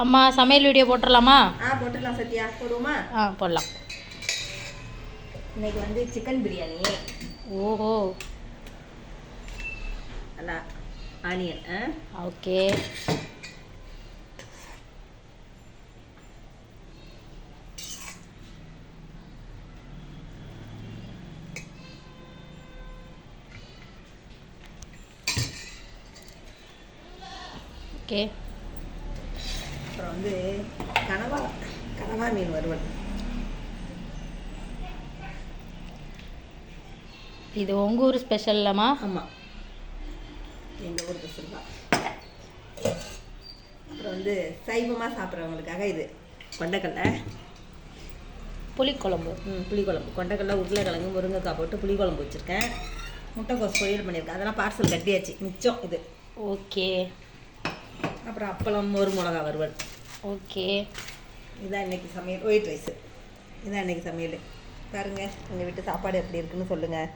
அம்மா சமையல் வீடியோ போட்டுடலாமா? போட்டுடலாம் சத்யா. போடுவோமா? போடலாம். இன்னைக்கு வந்து சிக்கன் பிரியாணி. ஓஹோ, நல்லா ஆனியன். ஓகே. ஓகே. அப்புறம் வந்து கனவா மீன் வறுவல். இது உங்கள் ஊர் ஸ்பெஷல் இல்லைம்மா? ஆமாம், எங்கள் ஊர் ஸ்பெஷல் தான். அப்புறம் வந்து சைவமாக சாப்பிட்றவங்களுக்காக இது கொண்டைக்கடலை புளிக்குழம்பு. புளிக்குழம்பு, கொண்டைக்கடலை, உருளைக்கிழங்கு, முருங்கைக்காய் போட்டு புளிக்குழம்பு வச்சுருக்கேன். முட்டைக்கோஸ் பொரியல் பண்ணியிருக்கேன். அதெல்லாம் பார்சல் கட்டியாச்சு, மிச்சம் இது. ஓகே. அப்புறம் அப்பளம், ஒரு மிளகா வறுவல். ஓகே. இதான் இன்றைக்கி சமையல். White rice. இதான் இன்றைக்கி சமையல். பாருங்கள், உங்கள் வீட்டு சாப்பாடு எப்படி இருக்குன்னு சொல்லுங்கள்.